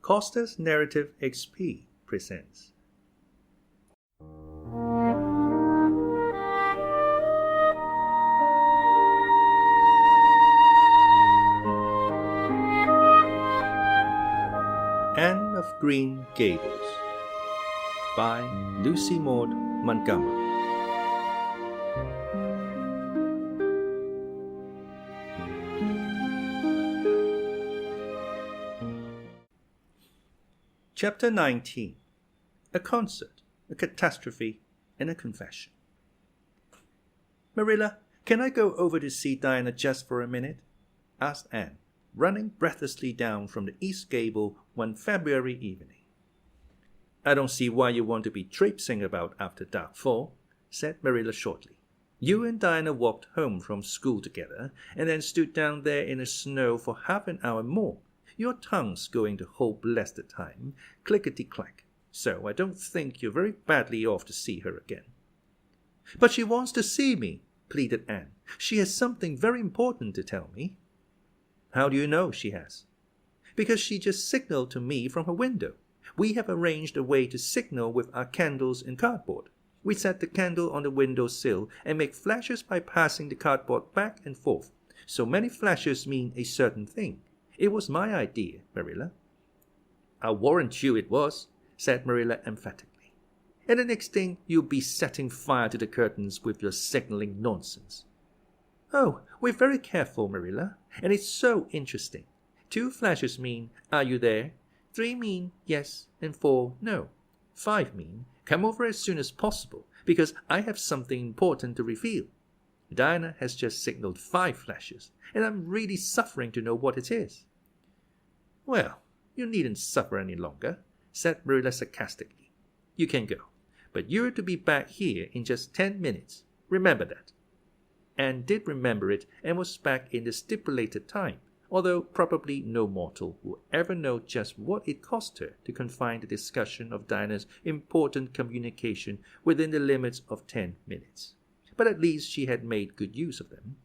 CostasNarrativeXP presents Anne of Green Gables by Lucy Maud Montgomery. Chapter 19. A concert, a catastrophe, and a confession. Marilla, can I go over to see Diana just for a minute? Asked Anne, running breathlessly down from the east gable one February evening. I don't see why you want to be traipsing about after dark 4, said Marilla shortly. You and Diana walked home from school together and then stood down there in the snow for half an hour more. Your tongue's going the whole blessed time, clickety-clack, so I don't think you're very badly off to see her again. But she wants to see me, pleaded Anne. She has something very important to tell me. How do you know she has? Because she just signaled to me from her window. We have arranged a way to signal with our candles and cardboard. We set the candle on the window sill and make flashes by passing the cardboard back and forth. So many flashes mean a certain thing. It was my idea, Marilla. I'll warrant you it was, said Marilla emphatically. And the next thing you'll be setting fire to the curtains with your signaling nonsense. Oh, we're very careful, Marilla, and it's so interesting. 2 flashes mean, are you there? 3 mean, yes, and 4, no. 5 mean, come over as soon as possible, because I have something important to reveal. Diana has just signaled 5 flashes, and I'm really suffering to know what it is. Well, you needn't suffer any longer, said Marilla sarcastically. You can go, but you're to be back here in just 10 minutes. Remember that. Anne did remember it and was back in the stipulated time, although probably no mortal will ever know just what it cost her to confine the discussion of Diana's important communication within the limits of 10 minutes. But at least she had made good use of them.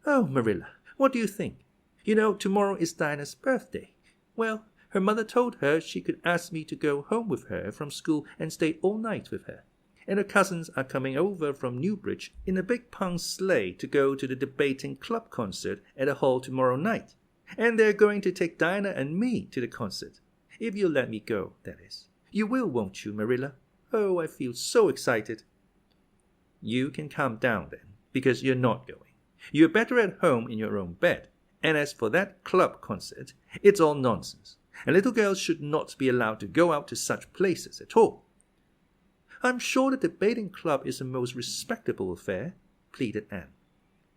Oh, Marilla, what do you think? You know, tomorrow is Diana's birthday. Well, her mother told her she could ask me to go home with her from school and stay all night with her. And her cousins are coming over from Newbridge in a big pung sleigh to go to the debating club concert at the hall tomorrow night. And they're going to take Diana and me to the concert. If you'll let me go, that is. You will, won't you, Marilla? Oh, I feel so excited. You can calm down then, because you're not going. You're better at home in your own bed. And as for that club concert, it's all nonsense. And little girls should not be allowed to go out to such places at all. I'm sure the debating club is a most respectable affair, pleaded Anne.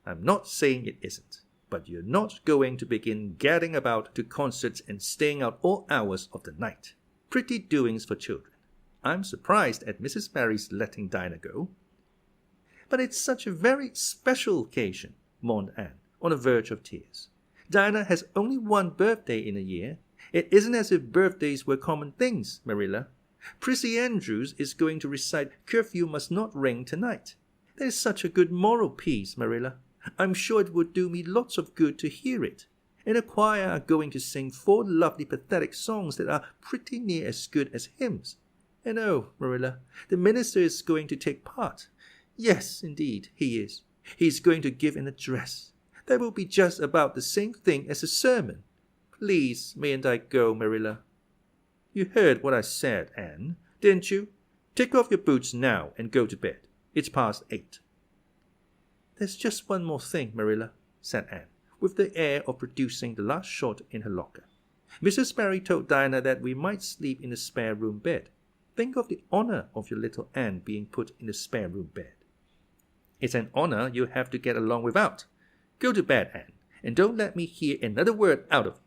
I'm not saying it isn't, but you're not going to begin gadding about to concerts and staying out all hours of the night. Pretty doings for children. I'm surprised at Mrs. Mary's letting Diana go. But it's such a very special occasion, mourned Anne, on the verge of tears. Diana has only 1 birthday in a year. It isn't as if birthdays were common things, Marilla. Prissy Andrews is going to recite Curfew Must Not Ring tonight. There's such a good moral piece, Marilla. I'm sure it would do me lots of good to hear it. And the choir are going to sing 4 lovely pathetic songs that are pretty near as good as hymns. And oh, Marilla, the minister is going to take part. Yes, indeed, he is. He's going to give an address. That will be just about the same thing as a sermon. Please, mayn't I go, Marilla? You heard what I said, Anne, didn't you? Take off your boots now and go to bed. It's past 8. There's just one more thing, Marilla, said Anne, with the air of producing the last shot in her locker. Mrs. Mary told Diana that we might sleep in the spare room bed. Think of the honor of your little Anne being put in the spare room bed. It's an honor you have to get along without. Go to bed, Anne, and don't let me hear another word out of you.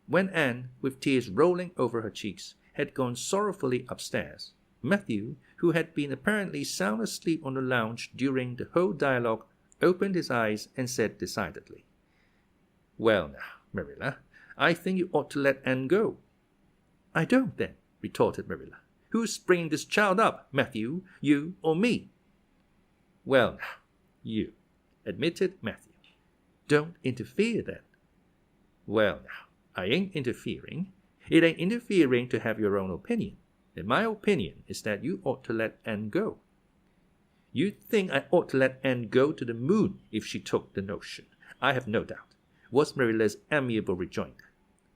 When Anne, with tears rolling over her cheeks, had gone sorrowfully upstairs, Matthew, who had been apparently sound asleep on the lounge during the whole dialogue, opened his eyes and said decidedly, Well now, Marilla, I think you ought to let Anne go. I don't then, retorted Marilla. Who's bringing this child up, Matthew, you or me? Well now, you, admitted Matthew. Don't interfere then. Well now, I ain't interfering. It ain't interfering to have your own opinion. And my opinion is that you ought to let Anne go. You think I ought to let Anne go to the moon if she took the notion, I have no doubt, was Marilla's amiable rejoinder.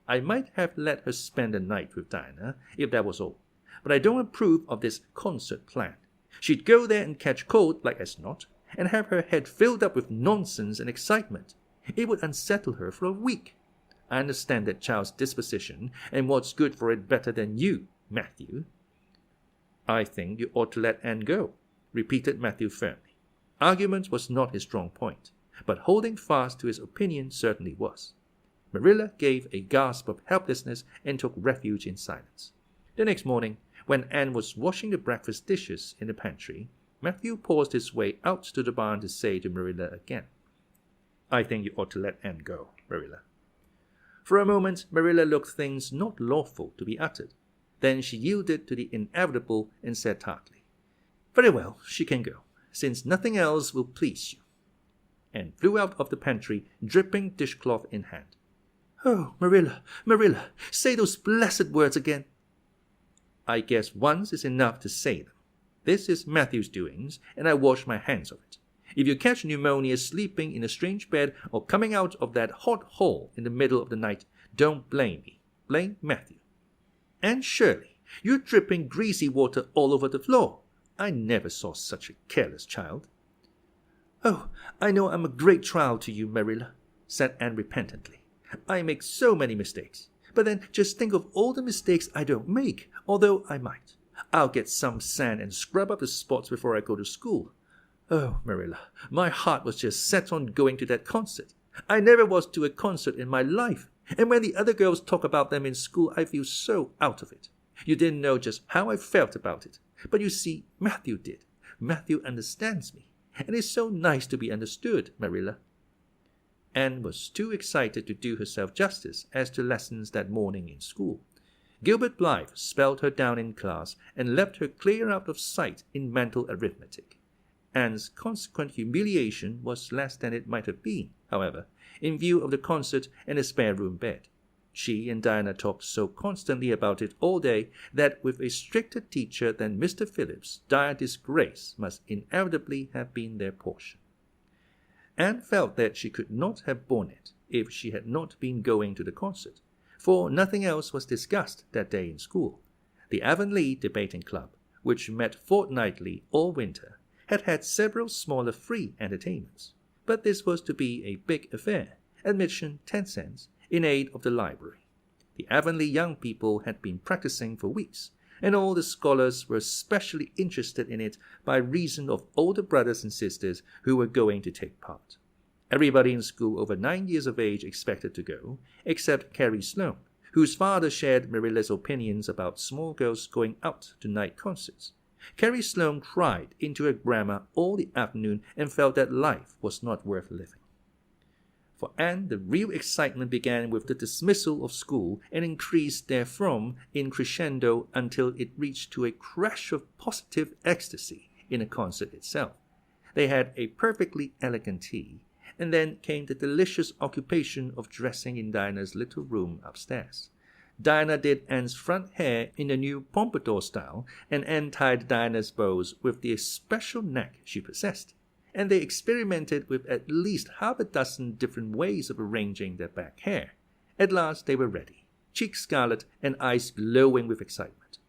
I might have let her spend the night with Diana, if that was all. But I don't approve of this concert plan. She'd go there and catch cold, like as not, and have her head filled up with nonsense and excitement. It would unsettle her for a week. I understand that child's disposition, and what's good for it better than you, Matthew. I think you ought to let Anne go, repeated Matthew firmly. Argument was not his strong point, but holding fast to his opinion certainly was. Marilla gave a gasp of helplessness and took refuge in silence. The next morning, when Anne was washing the breakfast dishes in the pantry, Matthew paused his way out to the barn to say to Marilla again, I think you ought to let Anne go, Marilla. For a moment, Marilla looked things not lawful to be uttered. Then she yielded to the inevitable and said tartly, Very well, she can go, since nothing else will please you, and flew out of the pantry, dripping dishcloth in hand. Oh, Marilla, Marilla, say those blessed words again. I guess once is enough to say them. This is Matthew's doings, and I wash my hands of it. If you catch pneumonia sleeping in a strange bed or coming out of that hot hole in the middle of the night, don't blame me. Blame Matthew. And Shirley, you're dripping greasy water all over the floor. I never saw such a careless child. Oh, I know I'm a great trial to you, Marilla, said Anne repentantly. I make so many mistakes. But then just think of all the mistakes I don't make, although I might. I'll get some sand and scrub up the spots before I go to school. Oh, Marilla, my heart was just set on going to that concert. I never was to a concert in my life, and when the other girls talk about them in school, I feel so out of it. You didn't know just how I felt about it, but you see, Matthew did. Matthew understands me, and it's so nice to be understood, Marilla. Anne was too excited to do herself justice as to lessons that morning in school. Gilbert Blythe spelled her down in class and left her clear out of sight in mental arithmetic. Anne's consequent humiliation was less than it might have been, however, in view of the concert and the spare-room bed. She and Diana talked so constantly about it all day that with a stricter teacher than Mr. Phillips, dire disgrace must inevitably have been their portion. Anne felt that she could not have borne it if she had not been going to the concert, for nothing else was discussed that day in school. The Avonlea Debating Club, which met fortnightly all winter, had several smaller free entertainments, but this was to be a big affair, admission 10 cents, in aid of the library. The Avonlea young people had been practicing for weeks, and all the scholars were specially interested in it by reason of older brothers and sisters who were going to take part. Everybody in school over 9 years of age expected to go, except Carrie Sloane, whose father shared Marilla's opinions about small girls going out to night concerts. Carrie Sloane cried into her grammar all the afternoon and felt that life was not worth living. For Anne, the real excitement began with the dismissal of school and increased therefrom in crescendo until it reached to a crash of positive ecstasy in the concert itself. They had a perfectly elegant tea, and then came the delicious occupation of dressing in Diana's little room upstairs. Diana did Anne's front hair in the new pompadour style, and Anne tied Diana's bows with the especial knack she possessed, and they experimented with at least half a dozen different ways of arranging their back hair. At last they were ready, cheeks scarlet and eyes glowing with excitement.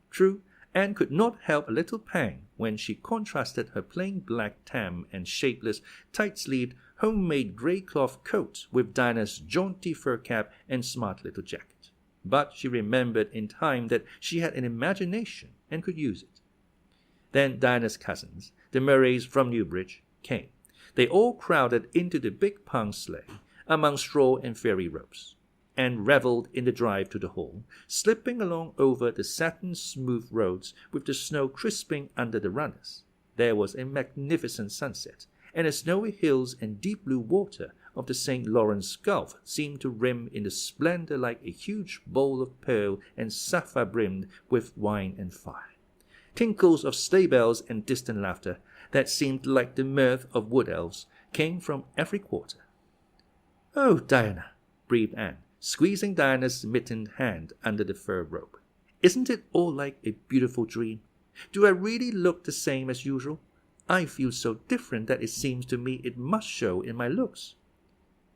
True, Anne could not help a little pang when she contrasted her plain black tam and shapeless, tight-sleeved, homemade grey cloth coat with Diana's jaunty fur cap and smart little jacket. But she remembered in time that she had an imagination and could use it. Then Diana's cousins, the Murrays from Newbridge, came. They all crowded into the big pung sleigh among straw and fairy ropes, and revelled in the drive to the hall, slipping along over the satin-smooth roads with the snow crisping under the runners. There was a magnificent sunset, and the snowy hills and deep blue water of the St. Lawrence Gulf seemed to rim in the splendor like a huge bowl of pearl and sapphire brimmed with wine and fire. Tinkles of sleigh bells and distant laughter that seemed like the mirth of wood elves came from every quarter. "Oh, Diana," breathed Anne, squeezing Diana's mittened hand under the fur robe. "Isn't it all like a beautiful dream? Do I really look the same as usual? I feel so different that it seems to me it must show in my looks."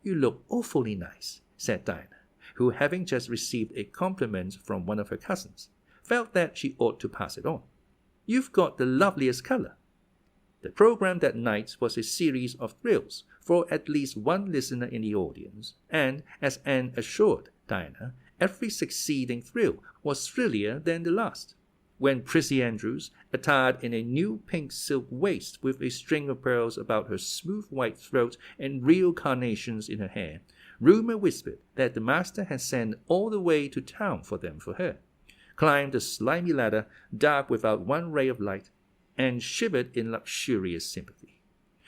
"You look awfully nice," said Diana, who, having just received a compliment from one of her cousins, felt that she ought to pass it on. "You've got the loveliest color." The program that night was a series of thrills for at least one listener in the audience, and, as Anne assured Diana, every succeeding thrill was thrillier than the last. When Prissy Andrews, attired in a new pink silk waist with a string of pearls about her smooth white throat and real carnations in her hair, rumor whispered that the master had sent all the way to town for them for her, climbed the slimy ladder, dark without one ray of light, and shivered in luxurious sympathy.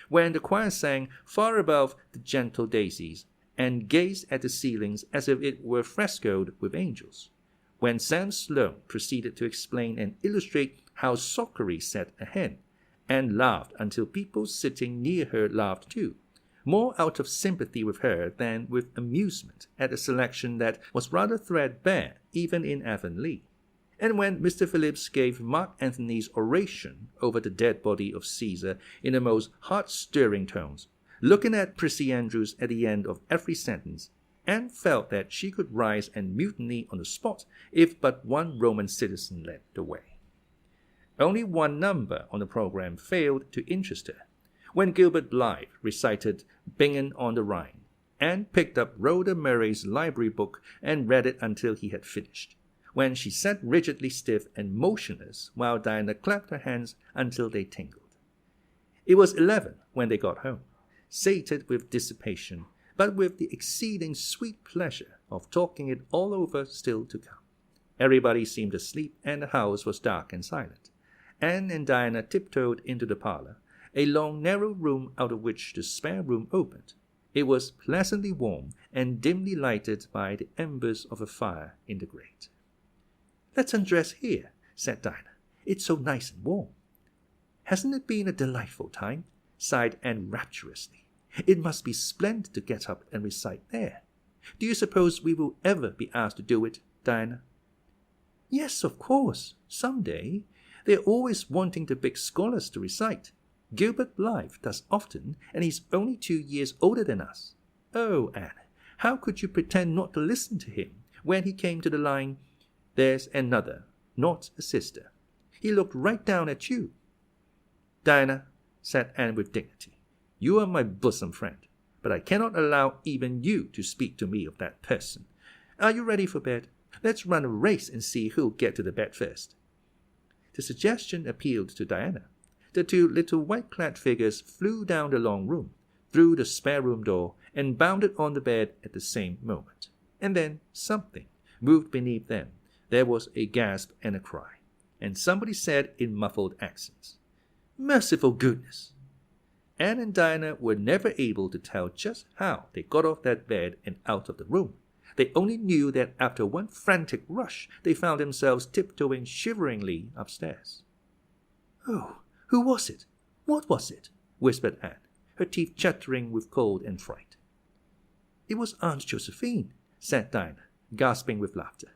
When the choir sang far above the gentle daisies, and gazed at the ceilings as if it were frescoed with angels. When Sam Sloane proceeded to explain and illustrate how Sockery set a hen, and laughed until people sitting near her laughed too, more out of sympathy with her than with amusement at a selection that was rather threadbare even in Avonlea. And when Mr. Phillips gave Mark Antony's oration over the dead body of Caesar in the most heart-stirring tones, looking at Prissy Andrews at the end of every sentence, Anne felt that she could rise and mutiny on the spot if but one Roman citizen led the way. Only one number on the program failed to interest her. When Gilbert Blythe recited Bingen on the Rhine, Anne picked up Rhoda Murray's library book and read it until he had finished, when she sat rigidly stiff and motionless while Diana clapped her hands until they tingled. It was 11 when they got home, sated with dissipation, but with the exceeding sweet pleasure of talking it all over still to come. Everybody seemed asleep, and the house was dark and silent. Anne and Diana tiptoed into the parlor, a long narrow room out of which the spare room opened. It was pleasantly warm and dimly lighted by the embers of a fire in the grate. "Let's undress here," said Diana. "It's so nice and warm." "Hasn't it been a delightful time?" sighed Anne rapturously. "It must be splendid to get up and recite there. Do you suppose we will ever be asked to do it, Diana?" "Yes, of course, some day. They're always wanting the big scholars to recite. Gilbert Blythe does often, and he's only 2 years older than us. Oh, Anne, how could you pretend not to listen to him when he came to the line, 'There's another, not a sister'? He looked right down at you." "Diana," said Anne with dignity, "you are my bosom friend, but I cannot allow even you to speak to me of that person. Are you ready for bed? Let's run a race and see who'll get to the bed first." The suggestion appealed to Diana. The 2 little white-clad figures flew down the long room, through the spare room door, and bounded on the bed at the same moment. And then something moved beneath them. There was a gasp and a cry, and somebody said in muffled accents, "Merciful goodness!" Anne and Diana were never able to tell just how they got off that bed and out of the room. They only knew that after one frantic rush, they found themselves tiptoeing shiveringly upstairs. "Oh, who was it? What was it?" whispered Anne, her teeth chattering with cold and fright. "It was Aunt Josephine," said Diana, gasping with laughter.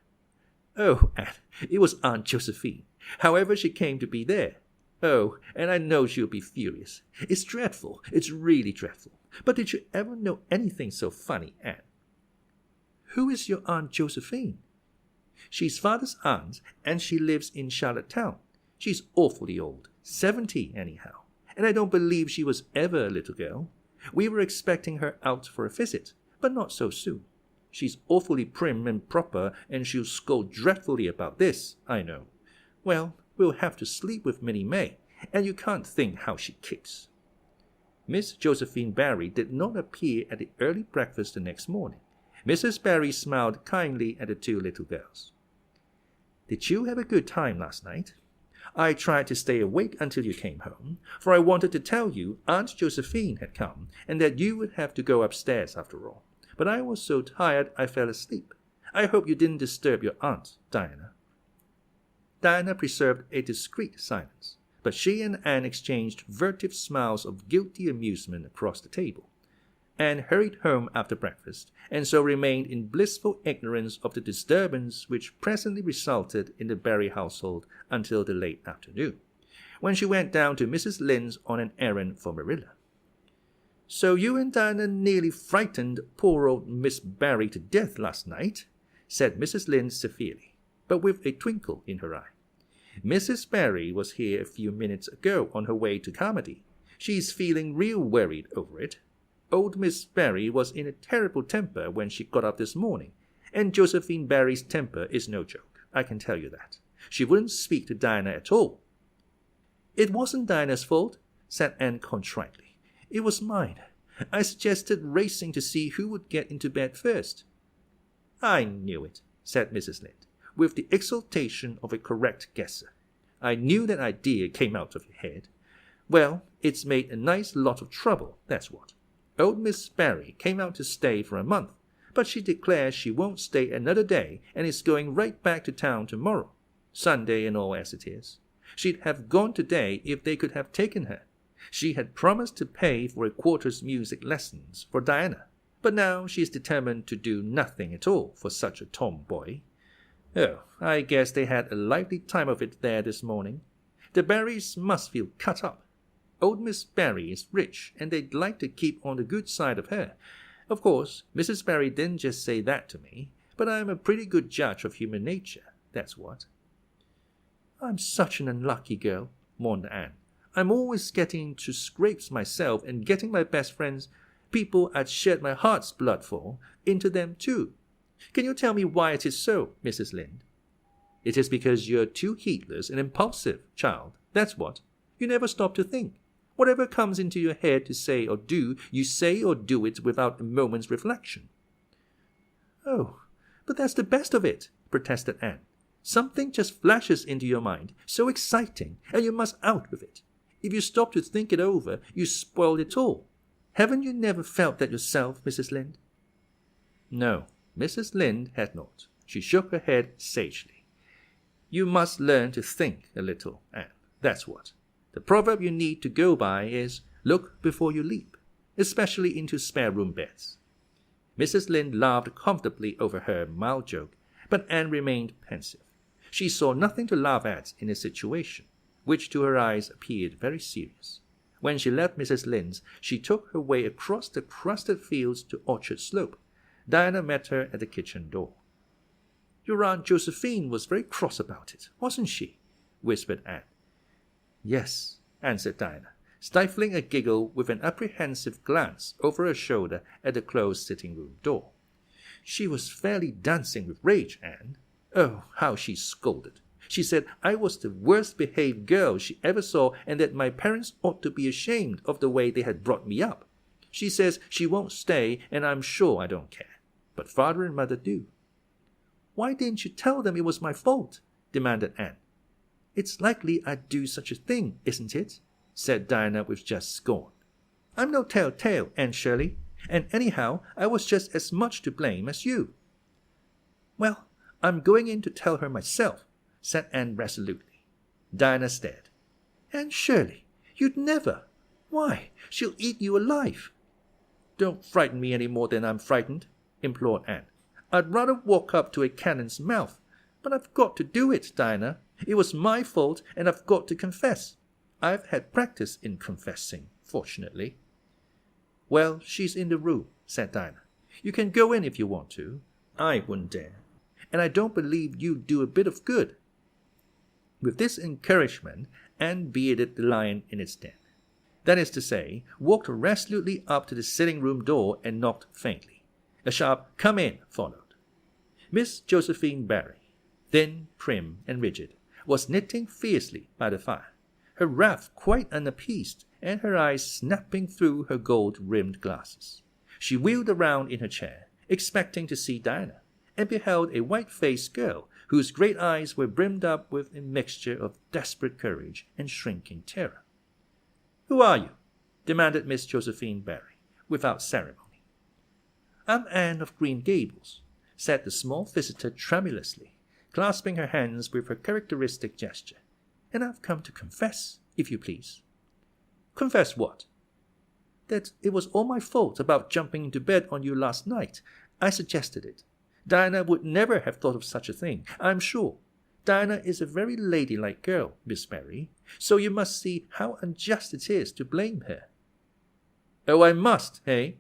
"Oh, Anne, it was Aunt Josephine. However she came to be there. Oh, and I know she'll be furious. It's dreadful. It's really dreadful. But did you ever know anything so funny, Anne?" "Who is your Aunt Josephine?" "She's father's aunt, and she lives in Charlottetown. She's awfully old, 70 anyhow, and I don't believe she was ever a little girl. We were expecting her out for a visit, but not so soon. She's awfully prim and proper, and she'll scold dreadfully about this, I know. Well, we'll have to sleep with Minnie May, and you can't think how she kicks." Miss Josephine Barry did not appear at the early breakfast the next morning. Mrs. Barry smiled kindly at the 2 little girls. "Did you have a good time last night? I tried to stay awake until you came home, for I wanted to tell you Aunt Josephine had come, and that you would have to go upstairs after all. But I was so tired I fell asleep. I hope you didn't disturb your aunt, Diana." Diana preserved a discreet silence, but she and Anne exchanged furtive smiles of guilty amusement across the table. Anne hurried home after breakfast, and so remained in blissful ignorance of the disturbance which presently resulted in the Barry household until the late afternoon, when she went down to Mrs. Lynde's on an errand for Marilla. "So you and Diana nearly frightened poor old Miss Barry to death last night," said Mrs. Lynde severely, but with a twinkle in her eye. "Mrs. Barry was here a few minutes ago on her way to Carmody. She's feeling real worried over it. Old Miss Barry was in a terrible temper when she got up this morning, and Josephine Barry's temper is no joke, I can tell you that. She wouldn't speak to Diana at all." "It wasn't Diana's fault," said Anne contritely. "It was mine. I suggested racing to see who would get into bed first." "I knew it," said Mrs. Lynde, with the exultation of a correct guesser. "I knew that idea came out of your head. Well, it's made a nice lot of trouble, that's what. Old Miss Barry came out to stay for a month, but she declares she won't stay another day and is going right back to town tomorrow, Sunday and all as it is. She'd have gone today if they could have taken her. She had promised to pay for a quarter's music lessons for Diana, but now she's determined to do nothing at all for such a tomboy. Oh, I guess they had a lively time of it there this morning. The Barrys must feel cut up. Old Miss Barry is rich, and they'd like to keep on the good side of her. Of course, Mrs. Barry didn't just say that to me, but I'm a pretty good judge of human nature, that's what." "I'm such an unlucky girl," mourned Anne. "I'm always getting into scrapes myself and getting my best friends, people I'd shed my heart's blood for, into them too. Can you tell me why it is so, Mrs. Lynde?" "It is because you're too heedless and impulsive, child, that's what. You never stop to think. Whatever comes into your head to say or do, you say or do it without a moment's reflection." "Oh, but that's the best of it," protested Anne. "Something just flashes into your mind, so exciting, and you must out with it. If you stop to think it over, you spoil it all. Haven't you never felt that yourself, Mrs. Lynde?" No, Mrs. Lynde had not. She shook her head sagely. "You must learn to think a little, Anne, that's what. The proverb you need to go by is, 'Look before you leap,' especially into spare-room beds." Mrs. Lynde laughed comfortably over her mild joke, but Anne remained pensive. She saw nothing to laugh at in the situation, which to her eyes appeared very serious. When she left Mrs. Lynde's, she took her way across the crusted fields to Orchard Slope. Diana met her at the kitchen door. "Your Aunt Josephine was very cross about it, wasn't she?" whispered Anne. "Yes," answered Diana, stifling a giggle with an apprehensive glance over her shoulder at the closed sitting-room door. "She was fairly dancing with rage, Anne. Oh, how she scolded. She said I was the worst-behaved girl she ever saw and that my parents ought to be ashamed of the way they had brought me up. She says she won't stay, and I'm sure I don't care. But father and mother do." "Why didn't you tell them it was my fault?" demanded Anne. "It's likely I'd do such a thing, isn't it?" said Diana with just scorn. "I'm no tell-tale, Aunt Shirley, and anyhow I was just as much to blame as you." "Well, I'm going in to tell her myself," said Anne resolutely. Diana stared. "Aunt Shirley, you'd never. Why, she'll eat you alive." "Don't frighten me any more than I'm frightened," implored Anne. "I'd rather walk up to a cannon's mouth. But I've got to do it, Diana. It was my fault, and I've got to confess. I've had practice in confessing, fortunately." "Well, she's in the room," said Diana. "You can go in if you want to. I wouldn't dare. And I don't believe you'd do a bit of good." With this encouragement, Anne bearded the lion in its den. That is to say, walked resolutely up to the sitting-room door and knocked faintly. A sharp "Come in" followed. Miss Josephine Barry, thin, prim, and rigid, was knitting fiercely by the fire, her wrath quite unappeased, and her eyes snapping through her gold-rimmed glasses. She wheeled around in her chair, expecting to see Diana, and beheld a white-faced girl whose great eyes were brimmed up with a mixture of desperate courage and shrinking terror. "Who are you?" demanded Miss Josephine Barry, without ceremony. "I'm Anne of Green Gables," said the small visitor tremulously, clasping her hands with her characteristic gesture. "And I've come to confess, if you please." "Confess what?" that it was all my fault about jumping into bed on you last night. I suggested it. Diana would never have thought of such a thing, I'm sure. Diana is a very ladylike girl, Miss Mary, so you must see how unjust it is to blame her." "Oh, I must, hey?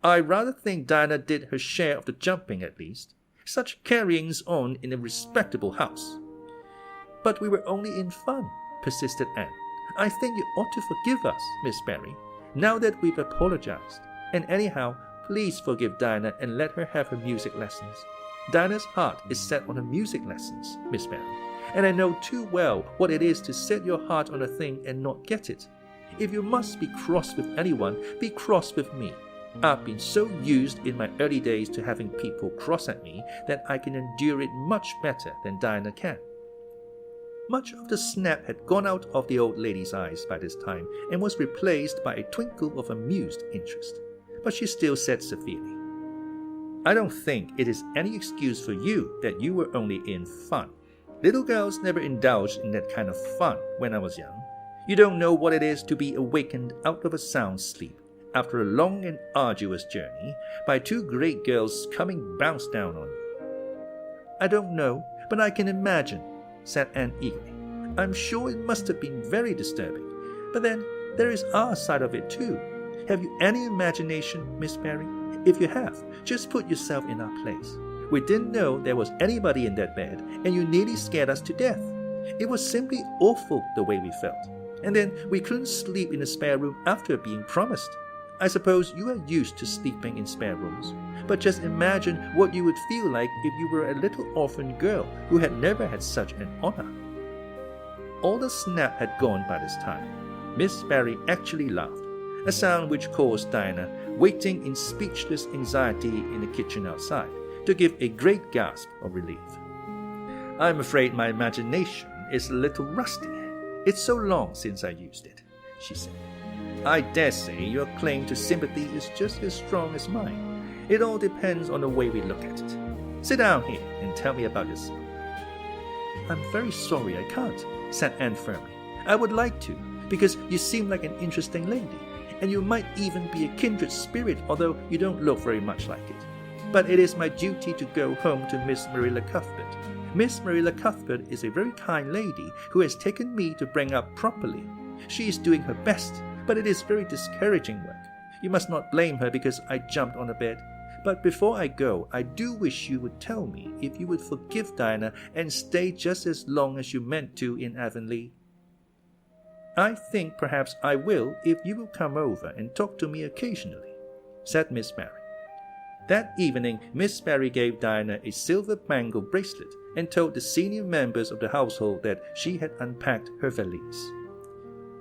I rather think Diana did her share of the jumping at least. Such carryings on in a respectable house." "But we were only in fun," persisted Anne. "I think you ought to forgive us, Miss Mary, now that we've apologized. And anyhow, please forgive Diana and let her have her music lessons. Diana's heart is set on her music lessons, Miss Mary, and I know too well what it is to set your heart on a thing and not get it. If you must be cross with anyone, be cross with me. I've been so used in my early days to having people cross at me that I can endure it much better than Diana can." Much of the snap had gone out of the old lady's eyes by this time and was replaced by a twinkle of amused interest, but she still said severely, "I don't think it is any excuse for you that you were only in fun. Little girls never indulged in that kind of fun when I was young. You don't know what it is to be awakened out of a sound sleep after a long and arduous journey by two great girls coming bounce down on you." "I don't know, but I can imagine," said Anne eagerly. "I'm sure it must have been very disturbing. But then, there is our side of it too. Have you any imagination, Miss Mary? If you have, just put yourself in our place. We didn't know there was anybody in that bed, and you nearly scared us to death. It was simply awful the way we felt. And then we couldn't sleep in the spare room after being promised. I suppose you are used to sleeping in spare rooms, but just imagine what you would feel like if you were a little orphan girl who had never had such an honor." All the snap had gone by this time. Miss Mary actually laughed, a sound which caused Diana, waiting in speechless anxiety in the kitchen outside, to give a great gasp of relief. "I'm afraid my imagination is a little rusty. It's so long since I used it," she said. "I dare say your claim to sympathy is just as strong as mine. It all depends on the way we look at it. Sit down here and tell me about yourself." "I'm very sorry I can't," said Anne firmly. "I would like to, because you seem like an interesting lady, and you might even be a kindred spirit, although you don't look very much like it. But it is my duty to go home to Miss Marilla Cuthbert. Miss Marilla Cuthbert is a very kind lady who has taken me to bring up properly. She is doing her best, but it is very discouraging work. You must not blame her because I jumped on the bed. But before I go, I do wish you would tell me if you would forgive Diana and stay just as long as you meant to in Avonlea." "I think perhaps I will if you will come over and talk to me occasionally," said Miss Mary. That evening, Miss Mary gave Diana a silver bangle bracelet and told the senior members of the household that she had unpacked her valise.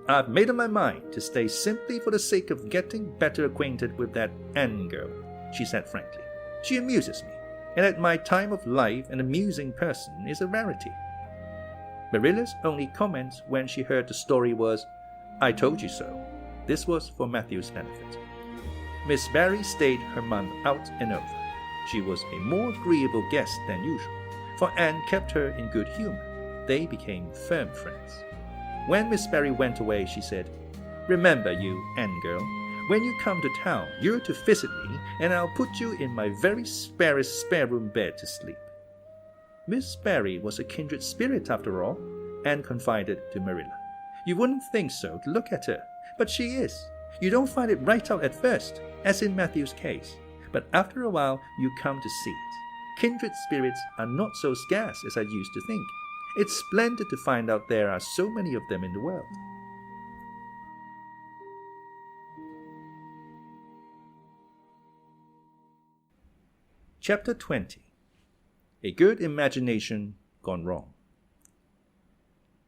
"I've made up my mind to stay simply for the sake of getting better acquainted with that Anne girl," she said frankly. "She amuses me, and at my time of life an amusing person is a rarity." Marilla's only comment when she heard the story was, "I told you so." This was for Matthew's benefit. Miss Mary stayed her month out and over. She was a more agreeable guest than usual, for Anne kept her in good humor. They became firm friends. When Miss Mary went away, she said, "Remember, you Anne girl, when you come to town, you're to visit me, and I'll put you in my very sparest spare room bed to sleep." Miss Mary was a kindred spirit after all, Anne confided to Marilla. "You wouldn't think so to look at her, but she is. You don't find it right out at first, as in Matthew's case, but after a while you come to see it. Kindred spirits are not so scarce as I used to think. It's splendid to find out there are so many of them in the world." Chapter 20. A Good Imagination Gone Wrong.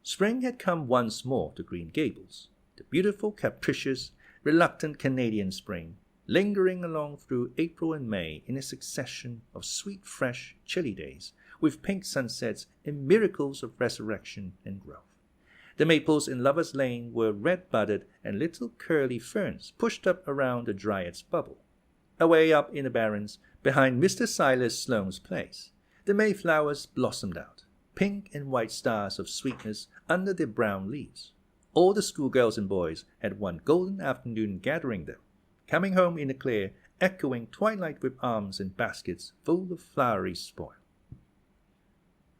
Spring had come once more to Green Gables, the beautiful, capricious, reluctant Canadian spring, lingering along through April and May in a succession of sweet, fresh, chilly days, with pink sunsets and miracles of resurrection and growth. The maples in Lover's Lane were red-budded, and little curly ferns pushed up around the dryad's bubble. Away up in the barrens, behind Mr. Silas Sloane's place, the mayflowers blossomed out, pink and white stars of sweetness under their brown leaves. All the schoolgirls and boys had one golden afternoon gathering, though, coming home in the clear, echoing twilight with arms and baskets full of flowery spoil.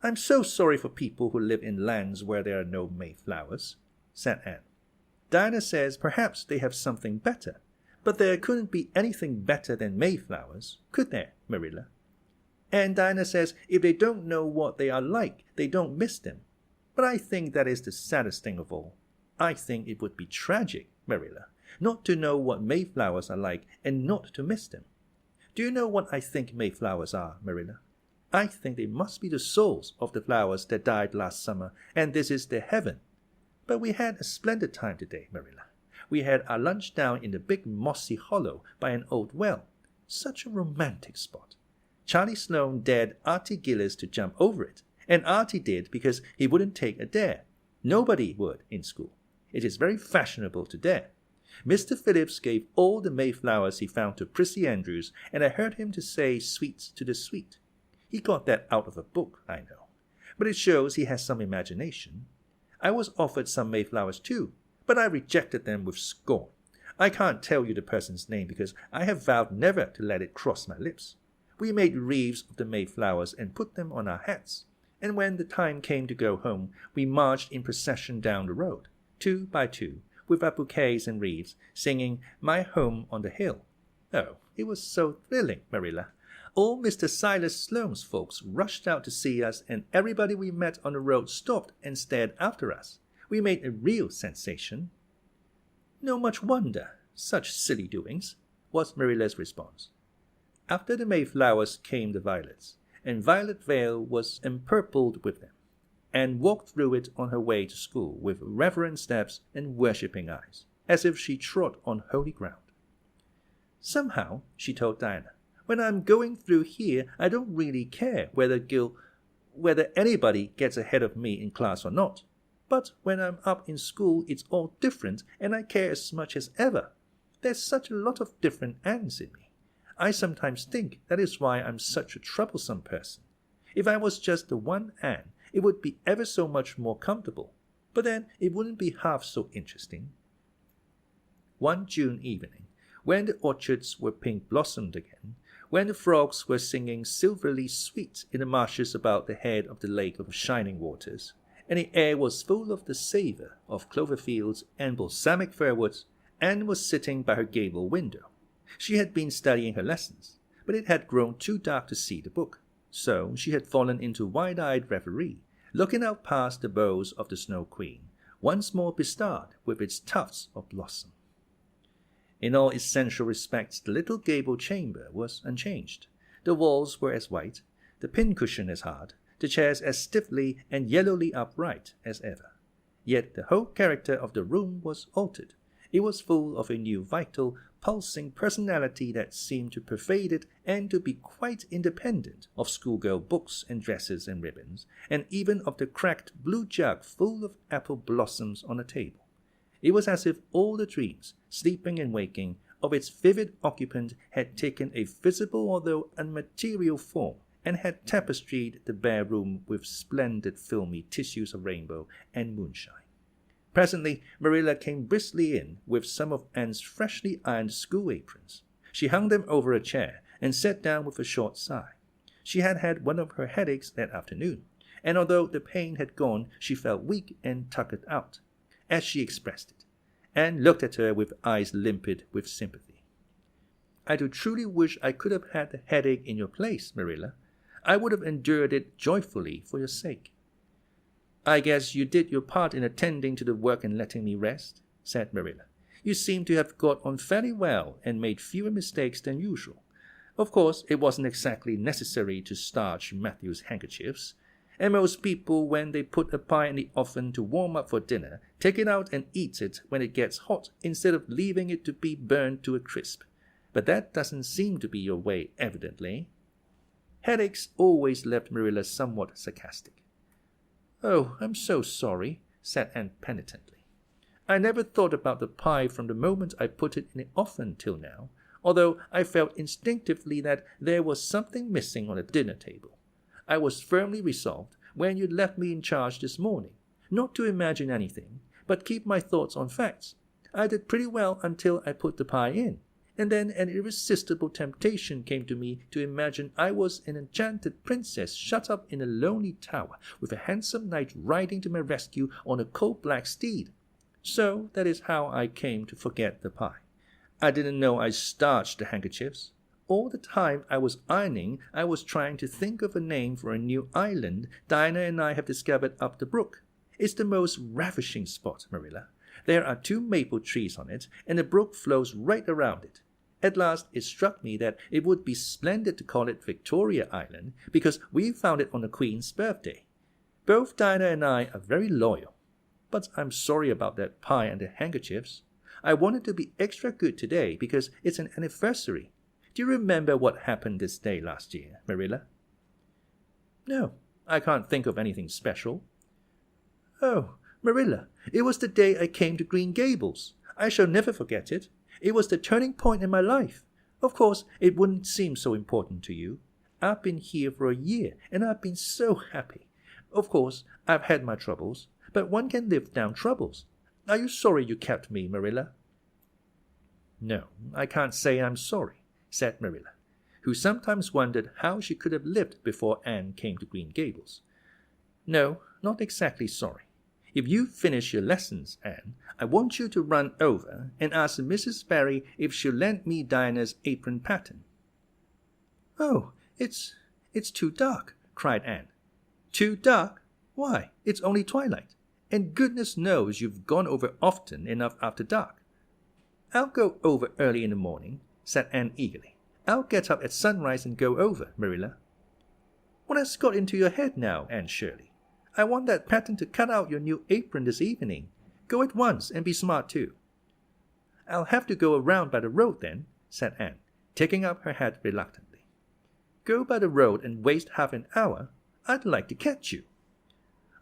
"I'm so sorry for people who live in lands where there are no Mayflowers," said Anne. "Diana says perhaps they have something better, but there couldn't be anything better than Mayflowers, could there, Marilla? And Diana says if they don't know what they are like, they don't miss them. But I think that is the saddest thing of all. I think it would be tragic, Marilla, not to know what Mayflowers are like and not to miss them. Do you know what I think Mayflowers are, Marilla? I think they must be the souls of the flowers that died last summer, and this is their heaven. But we had a splendid time today, Marilla. We had our lunch down in the big mossy hollow by an old well. Such a romantic spot. Charlie Sloane dared Artie Gillis to jump over it, and Artie did because he wouldn't take a dare. Nobody would in school. It is very fashionable to dare. Mr. Phillips gave all the Mayflowers he found to Prissy Andrews, and I heard him to say sweets to the sweet. He got that out of a book, I know. But it shows he has some imagination. I was offered some Mayflowers too, but I rejected them with scorn. I can't tell you the person's name because I have vowed never to let it cross my lips. We made wreaths of the Mayflowers and put them on our hats, and when the time came to go home, we marched in procession down the road, 2 by 2, with our bouquets and wreaths, singing My Home on the Hill. Oh, it was so thrilling, Marilla. All Mr. Silas Sloane's folks rushed out to see us, and everybody we met on the road stopped and stared after us. We made a real sensation. No much wonder, such silly doings, was Marilla's response. After the Mayflowers came the violets, and Violet Vale was empurpled with them, and walked through it on her way to school with reverent steps and worshipping eyes, as if she trod on holy ground. Somehow, she told Diana, when I'm going through here, I don't really care whether anybody gets ahead of me in class or not. But when I'm up in school, it's all different, and I care as much as ever. There's such a lot of different Annes in me. I sometimes think that is why I'm such a troublesome person. If I was just the one Anne, it would be ever so much more comfortable, but then it wouldn't be half so interesting. One June evening, when the orchards were pink-blossomed again, when the frogs were singing silverly sweet in the marshes about the head of the lake of shining waters, and the air was full of the savour of clover fields and balsamic firwoods, Anne was sitting by her gable window. She had been studying her lessons, but it had grown too dark to see the book, so she had fallen into wide-eyed reverie, looking out past the boughs of the Snow Queen, once more bestarred with its tufts of blossom. In all essential respects, the little gable chamber was unchanged. The walls were as white, the pincushion as hard, the chairs as stiffly and yellowly upright as ever. Yet the whole character of the room was altered. It was full of a new vital, pulsing personality that seemed to pervade it and to be quite independent of schoolgirl books and dresses and ribbons, and even of the cracked blue jug full of apple blossoms on the table. It was as if all the dreams, sleeping and waking, of its vivid occupant had taken a visible although unmaterial form, and had tapestried the bare room with splendid filmy tissues of rainbow and moonshine. Presently, Marilla came briskly in with some of Anne's freshly ironed school aprons. She hung them over a chair and sat down with a short sigh. She had had one of her headaches that afternoon, and although the pain had gone, she felt weak and tuckered out, as she expressed it. Anne looked at her with eyes limpid with sympathy. "I do truly wish I could have had the headache in your place, Marilla. I would have endured it joyfully for your sake." "I guess you did your part in attending to the work and letting me rest," said Marilla. "You seem to have got on fairly well and made fewer mistakes than usual. Of course, it wasn't exactly necessary to starch Matthew's handkerchiefs, and most people, when they put a pie in the oven to warm up for dinner, take it out and eat it when it gets hot instead of leaving it to be burned to a crisp. But that doesn't seem to be your way, evidently." Headaches always left Marilla somewhat sarcastic. "Oh, I'm so sorry," said Anne penitently. "I never thought about the pie from the moment I put it in the oven till now, although I felt instinctively that there was something missing on the dinner table. I was firmly resolved, when you left me in charge this morning, not to imagine anything, but keep my thoughts on facts. I did pretty well until I put the pie in, and then an irresistible temptation came to me to imagine I was an enchanted princess shut up in a lonely tower with a handsome knight riding to my rescue on a coal-black steed. So that is how I came to forget the pie. I didn't know I starched the handkerchiefs. All the time I was ironing, I was trying to think of a name for a new island Dinah and I have discovered up the brook. It's the most ravishing spot, Marilla. There are 2 maple trees on it, and the brook flows right around it. At last it struck me that it would be splendid to call it Victoria Island, because we found it on the Queen's birthday. Both Dinah and I are very loyal. But I'm sorry about that pie and the handkerchiefs. I wanted to be extra good today because it's an anniversary. Do you remember what happened this day last year, Marilla? No, I can't think of anything special. Oh, Marilla, it was the day I came to Green Gables. I shall never forget it. It was the turning point in my life. Of course, it wouldn't seem so important to you. I've been here for a year, and I've been so happy. Of course, I've had my troubles, but one can live down troubles. Are you sorry you kept me, Marilla? No, I can't say I'm sorry, said Marilla, who sometimes wondered how she could have lived before Anne came to Green Gables. No, not exactly sorry. If you finish your lessons, Anne, I want you to run over and ask Mrs. Barry if she'll lend me Dinah's apron pattern. Oh, it's too dark, cried Anne. Too dark? Why, it's only twilight, and goodness knows you've gone over often enough after dark. I'll go over early in the morning, said Anne eagerly. I'll get up at sunrise and go over, Marilla. What has got into your head now, Anne Shirley? I want that pattern to cut out your new apron this evening. Go at once and be smart too. I'll have to go around by the road then, said Anne, taking up her hat reluctantly. Go by the road and waste half an hour? I'd like to catch you.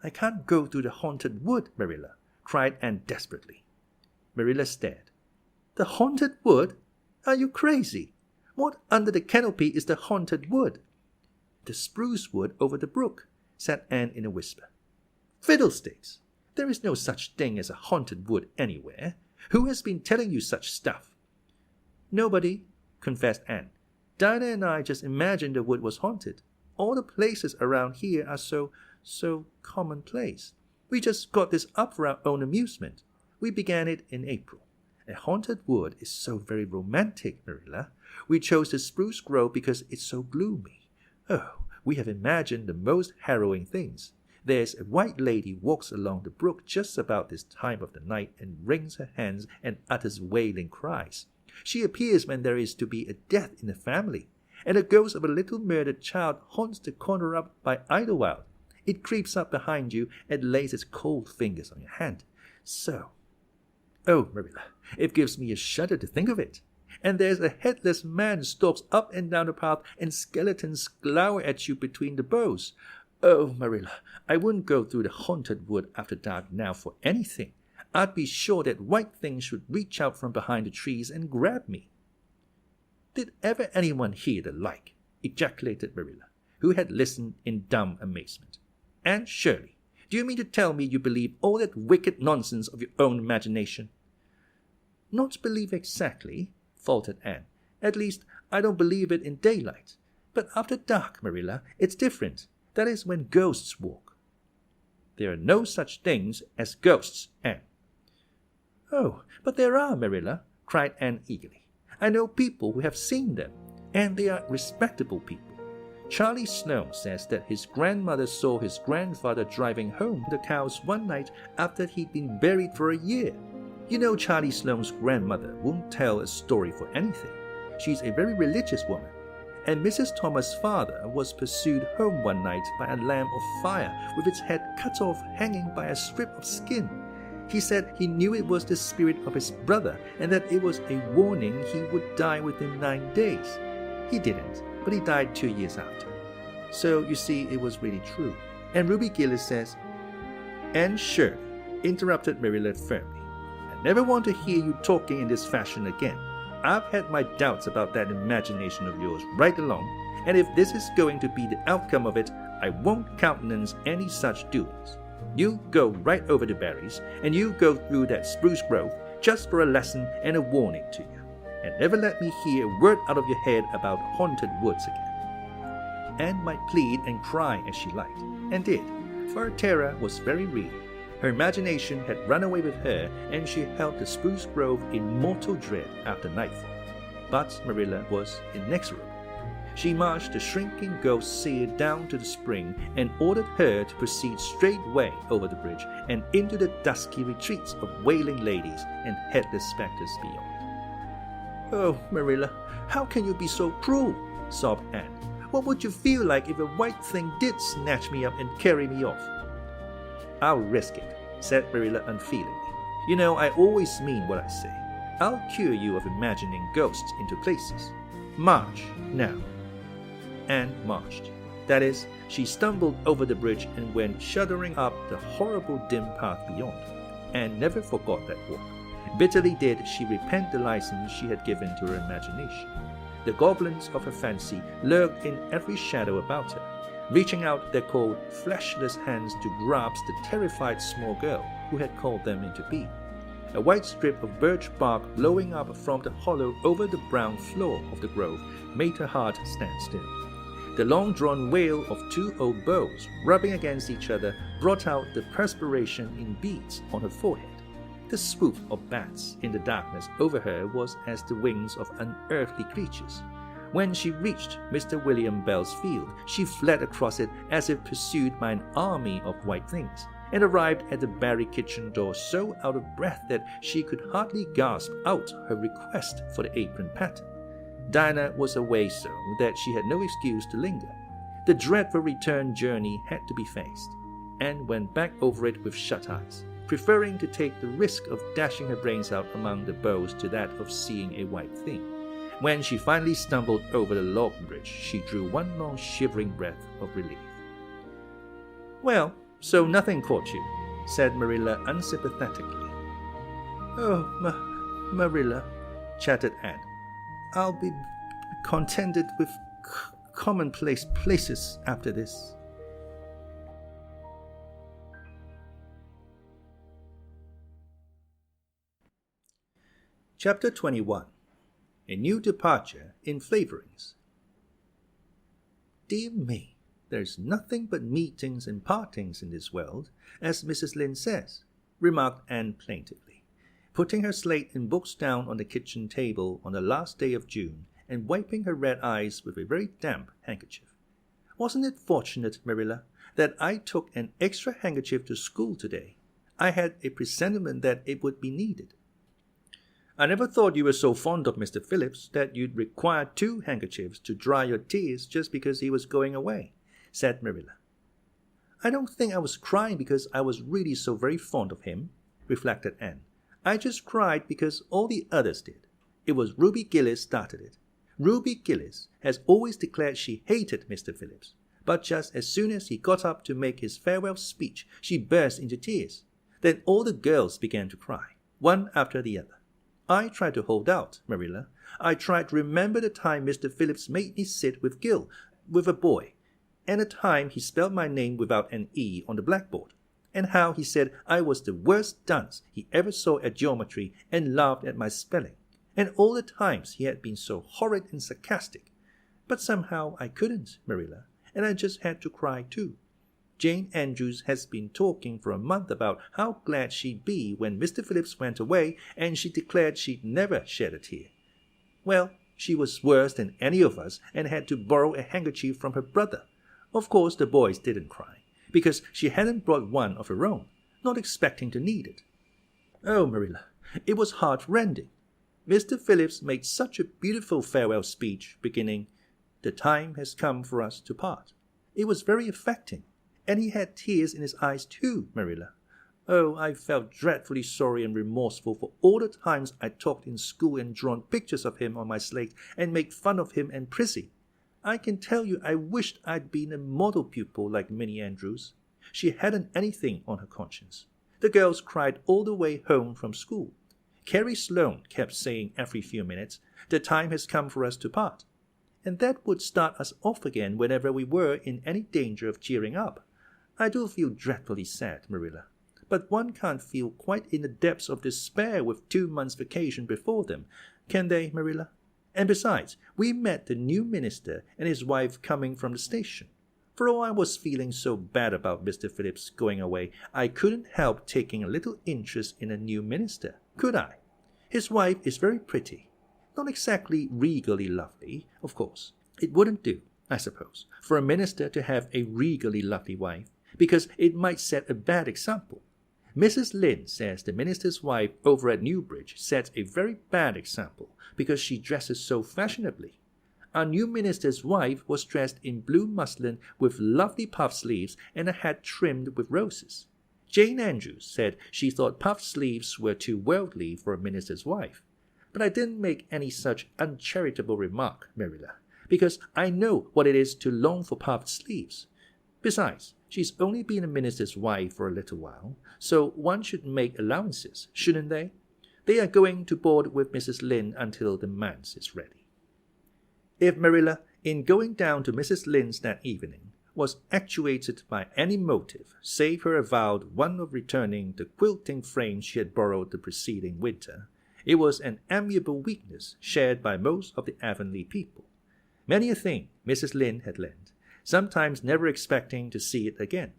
I can't go through the haunted wood, Marilla, cried Anne desperately. Marilla stared. The haunted wood? Are you crazy? What under the canopy is the haunted wood? The spruce wood over the brook, said Anne in a whisper. Fiddlesticks! There is no such thing as a haunted wood anywhere. Who has been telling you such stuff? Nobody, confessed Anne. Dinah and I just imagined the wood was haunted. All the places around here are so commonplace. We just got this up for our own amusement. We began it in April. A haunted wood is so very romantic, Marilla. We chose the spruce grove because it's so gloomy. Oh, we have imagined the most harrowing things. There's a white lady walks along the brook just about this time of the night and wrings her hands and utters wailing cries. She appears when there is to be a death in the family, and the ghost of a little murdered child haunts the corner up by Idlewild. It creeps up behind you and lays its cold fingers on your hand. So, oh, Marilla, it gives me a shudder to think of it. And there's a headless man stalks up and down the path, and skeletons glower at you between the boughs. Oh, Marilla, I wouldn't go through the haunted wood after dark now for anything. I'd be sure that white things should reach out from behind the trees and grab me. Did ever anyone hear the like? Ejaculated Marilla, who had listened in dumb amazement. Aunt Shirley, do you mean to tell me you believe all that wicked nonsense of your own imagination? Not believe exactly, faltered Anne. At least, I don't believe it in daylight. But after dark, Marilla, it's different. That is when ghosts walk. There are no such things as ghosts, Anne. Oh, but there are, Marilla, cried Anne eagerly. I know people who have seen them, and they are respectable people. Charlie Sloane says that his grandmother saw his grandfather driving home the cows one night after he'd been buried for a year. You know Charlie Sloane's grandmother won't tell a story for anything. She's a very religious woman. And Mrs. Thomas' father was pursued home one night by a lamb of fire with its head cut off hanging by a strip of skin. He said he knew it was the spirit of his brother and that it was a warning he would die within 9 days. He didn't, but he died 2 years after. So you see, it was really true. And Ruby Gillis says, Anne Shirley, interrupted Marilla firmly, I never want to hear you talking in this fashion again. I've had my doubts about that imagination of yours right along, and if this is going to be the outcome of it, I won't countenance any such doings. You go right over to Barry's, and you go through that spruce grove just for a lesson and a warning to you. and never let me hear a word out of your head about haunted woods again." Anne might plead and cry as she liked, and did, for her terror was very real. Her imagination had run away with her, and she held the spruce grove in mortal dread after nightfall. But Marilla was inexorable. She marched the shrinking ghost seer down to the spring and ordered her to proceed straightway over the bridge and into the dusky retreats of wailing ladies and headless specters beyond. "Oh, Marilla, how can you be so cruel?" sobbed Anne. "What would you feel like if a white thing did snatch me up and carry me off?" "I'll risk it," said Marilla unfeelingly. "You know, I always mean what I say. I'll cure you of imagining ghosts into places. March, now." Anne marched. That is, she stumbled over the bridge and went shuddering up the horrible dim path beyond. Anne never forgot that walk. Bitterly did she repent the license she had given to her imagination. The goblins of her fancy lurked in every shadow about her, reaching out their cold, fleshless hands to grasp the terrified small girl who had called them into being. A white strip of birch bark blowing up from the hollow over the brown floor of the grove made her heart stand still. The long-drawn wail of two old bows rubbing against each other brought out the perspiration in beads on her forehead. The swoop of bats in the darkness over her was as the wings of unearthly creatures. When she reached Mr. William Bell's field, she fled across it as if pursued by an army of white things, and arrived at the Barry kitchen door so out of breath that she could hardly gasp out her request for the apron pattern. Diana was away so that she had no excuse to linger. The dreadful return journey had to be faced. Anne went back over it with shut eyes, preferring to take the risk of dashing her brains out among the boughs to that of seeing a white thing. When she finally stumbled over the log bridge, she drew one long shivering breath of relief. "Well, so nothing caught you," said Marilla unsympathetically. "Oh, Marilla," chattered Anne. "I'll be contented with commonplace places after this." Chapter 21. A New Departure in Flavorings. "Dear me, there's nothing but meetings and partings in this world, as Mrs. Lynde says," remarked Anne plaintively, putting her slate and books down on the kitchen table on the last day of June and wiping her red eyes with a very damp handkerchief. "Wasn't it fortunate, Marilla, that I took an extra handkerchief to school today? I had a presentiment that it would be needed." "I never thought you were so fond of Mr. Phillips that you'd require 2 handkerchiefs to dry your tears just because he was going away," said Marilla. "I don't think I was crying because I was really so very fond of him," reflected Anne. "I just cried because all the others did. It was Ruby Gillis started it. Ruby Gillis has always declared she hated Mr. Phillips, but just as soon as he got up to make his farewell speech, she burst into tears. Then all the girls began to cry, one after the other. I tried to hold out, Marilla. I tried to remember the time Mr. Phillips made me sit with Gil, with a boy, and the time he spelled my name without an E on the blackboard, and how he said I was the worst dunce he ever saw at geometry and laughed at my spelling, and all the times he had been so horrid and sarcastic. But somehow I couldn't, Marilla, and I just had to cry too. Jane Andrews has been talking for a month about how glad she'd be when Mr. Phillips went away, and she declared she'd never shed a tear. Well, she was worse than any of us and had to borrow a handkerchief from her brother. Of course the boys didn't cry, because she hadn't brought one of her own, not expecting to need it. Oh, Marilla, it was heart-rending. Mr. Phillips made such a beautiful farewell speech, beginning, 'The time has come for us to part.' It was very affecting. And he had tears in his eyes too, Marilla. Oh, I felt dreadfully sorry and remorseful for all the times I talked in school and drawn pictures of him on my slate and made fun of him and Prissy. I can tell you I wished I'd been a model pupil like Minnie Andrews. She hadn't anything on her conscience. The girls cried all the way home from school. Carrie Sloane kept saying every few minutes, 'The time has come for us to part.' And that would start us off again whenever we were in any danger of cheering up. I do feel dreadfully sad, Marilla, but one can't feel quite in the depths of despair with 2 months' vacation before them. can they, Marilla? And besides, we met the new minister and his wife coming from the station. For all I was feeling so bad about Mr. Phillips going away, I couldn't help taking a little interest in a new minister, could I? His wife is very pretty. Not exactly regally lovely, of course. It wouldn't do, I suppose, for a minister to have a regally lovely wife, because it might set a bad example. Mrs. Lynde says the minister's wife over at Newbridge sets a very bad example because she dresses so fashionably. Our new minister's wife was dressed in blue muslin with lovely puff sleeves and a hat trimmed with roses. Jane Andrews said she thought puff sleeves were too worldly for a minister's wife. But I didn't make any such uncharitable remark, Marilla, because I know what it is to long for puffed sleeves. Besides, she's only been a minister's wife for a little while, so one should make allowances, shouldn't they? They are going to board with Mrs. Lynde until the manse is ready. If Marilla, in going down to Mrs. Lynde's that evening, was actuated by any motive save her avowed one of returning the quilting frame she had borrowed the preceding winter, it was an amiable weakness shared by most of the Avonlea people. Many a thing Mrs. Lynde had lent, sometimes never expecting to see it again,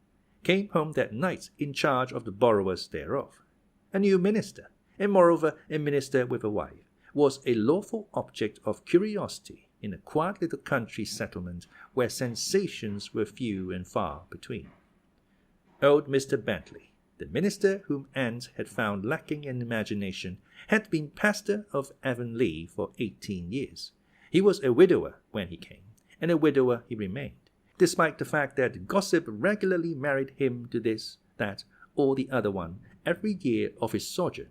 came home that night in charge of the borrowers thereof. A new minister, and moreover a minister with a wife, was a lawful object of curiosity in a quiet little country settlement where sensations were few and far between. Old Mr. Bentley, the minister whom Aunt had found lacking in imagination, had been pastor of Avonlea for 18 years. He was a widower when he came, and a widower he remained, despite the fact that gossip regularly married him to this, that, or the other one every year of his sojourn.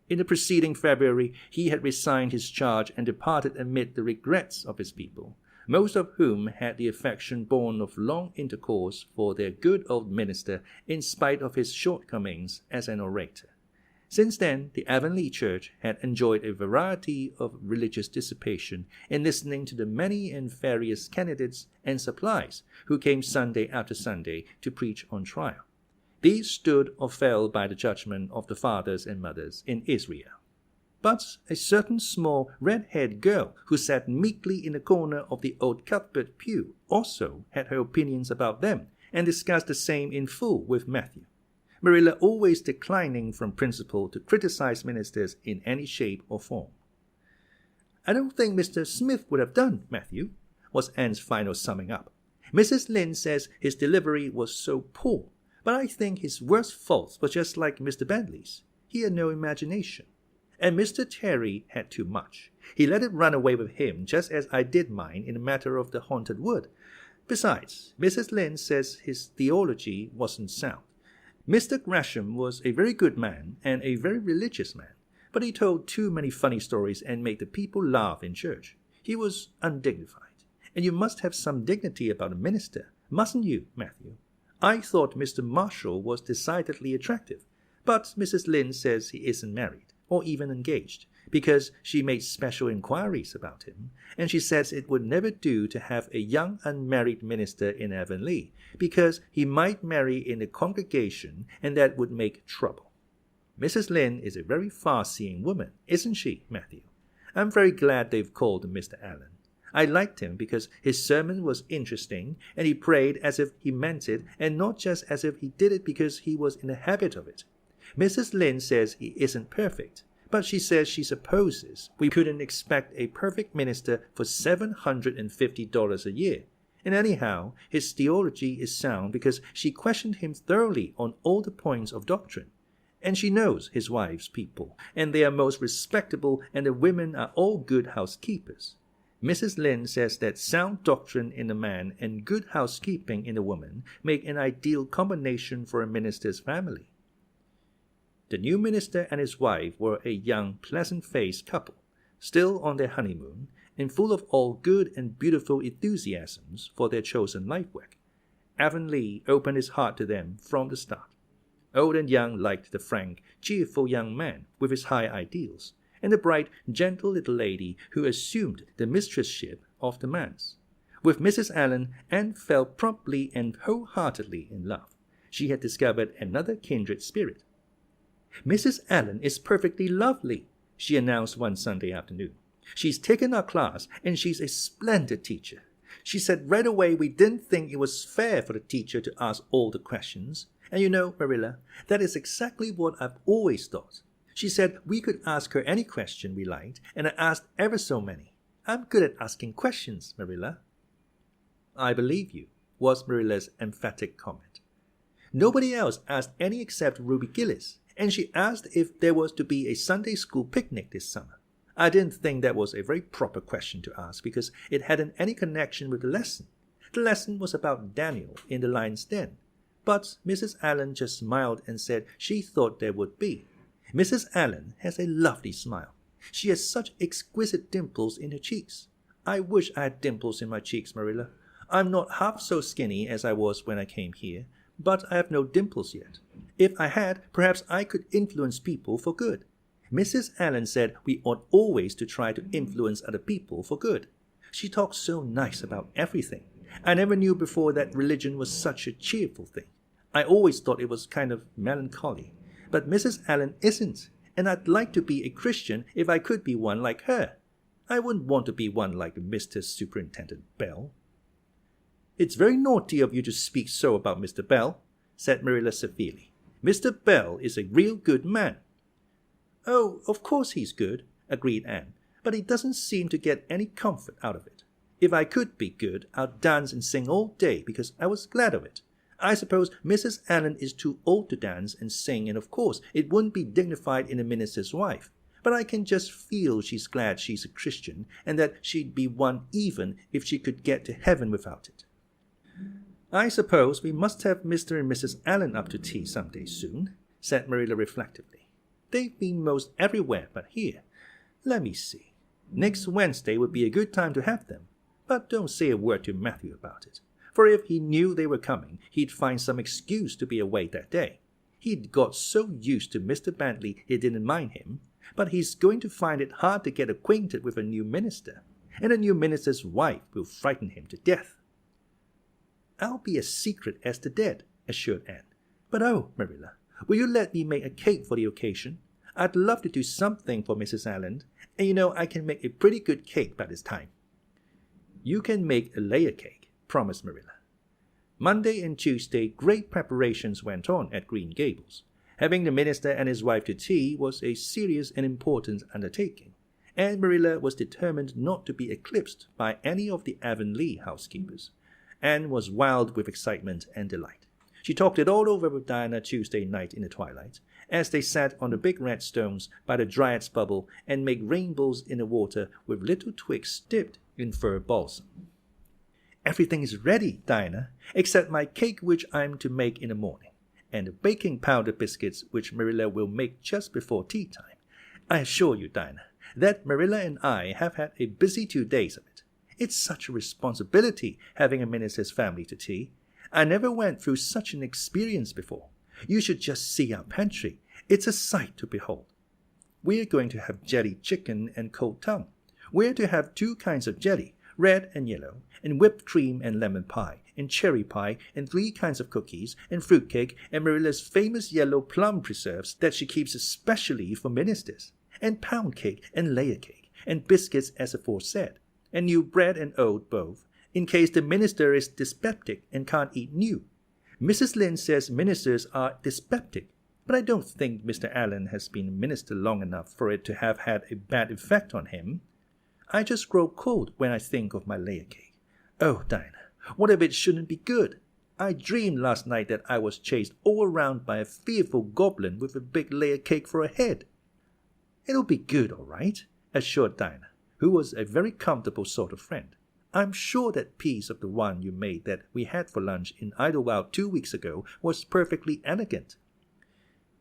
In the preceding February he had resigned his charge and departed amid the regrets of his people, most of whom had the affection born of long intercourse for their good old minister in spite of his shortcomings as an orator. Since then, the Avonlea Church had enjoyed a variety of religious dissipation in listening to the many and various candidates and supplies who came Sunday after Sunday to preach on trial. These stood or fell by the judgment of the fathers and mothers in Israel. But a certain small red-haired girl who sat meekly in the corner of the old Cuthbert pew also had her opinions about them and discussed the same in full with Matthew. Marilla always declining from principle to criticize ministers in any shape or form. "I don't think Mr. Smith would have done, Matthew," was Anne's final summing up. "Mrs. Lynde says his delivery was so poor, but I think his worst faults were just like Mr. Bentley's. He had no imagination. And Mr. Terry had too much. He let it run away with him just as I did mine in the matter of the haunted wood. Besides, Mrs. Lynde says his theology wasn't sound. Mr. Gresham was a very good man and a very religious man, but he told too many funny stories and made the people laugh in church. He was undignified. And you must have some dignity about a minister, mustn't you, Matthew? I thought Mr. Marshall was decidedly attractive, but Mrs. Lynde says he isn't married, or even engaged, because she made special inquiries about him, and she says it would never do to have a young unmarried minister in Avonlea, because he might marry in the congregation, and that would make trouble. Mrs. Lynde is a very far-seeing woman, isn't she, Matthew? I'm very glad they've called Mr. Allan. I liked him because his sermon was interesting, and he prayed as if he meant it, and not just as if he did it because he was in the habit of it. Mrs. Lynde says he isn't perfect, but she says she supposes we couldn't expect a perfect minister for $750 a year. And anyhow, his theology is sound because she questioned him thoroughly on all the points of doctrine. And she knows his wife's people, and they are most respectable, and the women are all good housekeepers. Mrs. Lynde says that sound doctrine in a man and good housekeeping in a woman make an ideal combination for a minister's family. The new minister and his wife were a young, pleasant-faced couple, still on their honeymoon, and full of all good and beautiful enthusiasms for their chosen life work. Avonlea opened his heart to them from the start. Old and young liked the frank, cheerful young man with his high ideals, and the bright, gentle little lady who assumed the mistressship of the manse. With Mrs. Allan, Anne fell promptly and wholeheartedly in love. She had discovered another kindred spirit. "Mrs. Allan is perfectly lovely," she announced one Sunday afternoon. "She's taken our class, and she's a splendid teacher. She said right away we didn't think it was fair for the teacher to ask all the questions. And you know, Marilla, that is exactly what I've always thought. She said we could ask her any question we liked, and I asked ever so many. I'm good at asking questions, Marilla." "I believe you," was Marilla's emphatic comment. "Nobody else asked any except Ruby Gillis, and she asked if there was to be a Sunday school picnic this summer. I didn't think that was a very proper question to ask because it hadn't any connection with the lesson. The lesson was about Daniel in the lion's den. But Mrs. Allan just smiled and said she thought there would be. Mrs. Allan has a lovely smile. She has such exquisite dimples in her cheeks. I wish I had dimples in my cheeks, Marilla. I'm not half so skinny as I was when I came here, but I have no dimples yet. If I had, perhaps I could influence people for good. Mrs. Allan said we ought always to try to influence other people for good. She talked so nice about everything. I never knew before that religion was such a cheerful thing. I always thought it was kind of melancholy. But Mrs. Allan isn't, and I'd like to be a Christian if I could be one like her. I wouldn't want to be one like Mr. Superintendent Bell." "It's very naughty of you to speak so about Mr. Bell," said Marilla severely. "Mr. Bell is a real good man." "Oh, of course he's good," agreed Anne, "but he doesn't seem to get any comfort out of it. If I could be good, I'd dance and sing all day because I was glad of it. I suppose Mrs. Allan is too old to dance and sing, and of course it wouldn't be dignified in a minister's wife. But I can just feel she's glad she's a Christian, and that she'd be one even if she could get to heaven without it." "I suppose we must have Mr. and Mrs. Allan up to tea some day soon," said Marilla reflectively. "They've been most everywhere but here. Let me see. Next Wednesday would be a good time to have them. But don't say a word to Matthew about it. For if he knew they were coming, he'd find some excuse to be away that day. He'd got so used to Mr. Bentley he didn't mind him, but he's going to find it hard to get acquainted with a new minister, and a new minister's wife will frighten him to death." "I'll be as secret as the dead," assured Anne. "But oh, Marilla, will you let me make a cake for the occasion? I'd love to do something for Mrs. Allan, and you know I can make a pretty good cake by this time." "You can make a layer cake," promised Marilla. Monday and Tuesday great preparations went on at Green Gables. Having the minister and his wife to tea was a serious and important undertaking, and Marilla was determined not to be eclipsed by any of the Avonlea housekeepers. Anne was wild with excitement and delight. She talked it all over with Diana Tuesday night in the twilight, as they sat on the big red stones by the Dryad's bubble and made rainbows in the water with little twigs dipped in fir balsam. "Everything is ready, Diana, except my cake which I'm to make in the morning, and the baking powder biscuits which Marilla will make just before tea time. I assure you, Diana, that Marilla and I have had a busy 2 days of it. It's such a responsibility having a minister's family to tea. I never went through such an experience before. You should just see our pantry. It's a sight to behold. We're going to have jelly chicken and cold tongue. We're to have 2 kinds of jelly, red and yellow, and whipped cream and lemon pie, and cherry pie, and 3 kinds of cookies, and fruit cake, and Marilla's famous yellow plum preserves that she keeps especially for ministers, and pound cake and layer cake, and biscuits as aforesaid, and new bread and oat both, in case the minister is dyspeptic and can't eat new. Mrs. Lynde says ministers are dyspeptic, but I don't think Mr. Allan has been a minister long enough for it to have had a bad effect on him. I just grow cold when I think of my layer cake. Oh, Diana, what if it shouldn't be good? I dreamed last night that I was chased all around by a fearful goblin with a big layer cake for a head." "It'll be good, all right," assured Diana, who was a very comfortable sort of friend. "I'm sure that piece of the one you made that we had for lunch in Idlewild 2 weeks ago was perfectly elegant."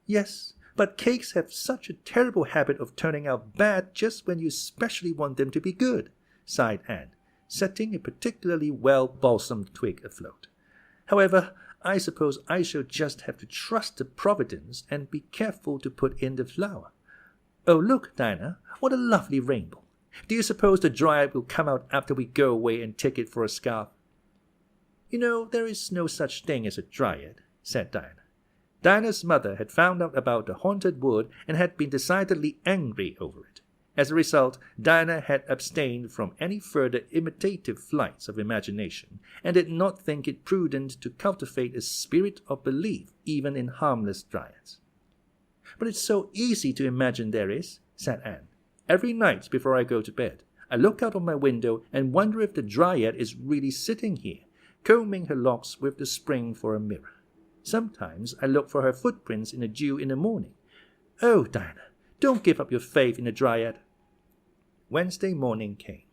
"Yes, but cakes have such a terrible habit of turning out bad just when you especially want them to be good," sighed Anne, setting a particularly well-balsamed twig afloat. "However, I suppose I shall just have to trust to Providence and be careful to put in the flour. Oh, look, Diana, what a lovely rainbow. Do you suppose the Dryad will come out after we go away and take it for a scarf?" "You know, there is no such thing as a Dryad," said Diana. Diana's mother had found out about the haunted wood and had been decidedly angry over it. As a result, Diana had abstained from any further imitative flights of imagination, and did not think it prudent to cultivate a spirit of belief even in harmless dryads. "But it's so easy to imagine there is," said Anne. "Every night before I go to bed, I look out of my window and wonder if the dryad is really sitting here, combing her locks with the spring for a mirror. Sometimes I look for her footprints in the dew in the morning. Oh, Diana, don't give up your faith in the dryad." Wednesday morning came.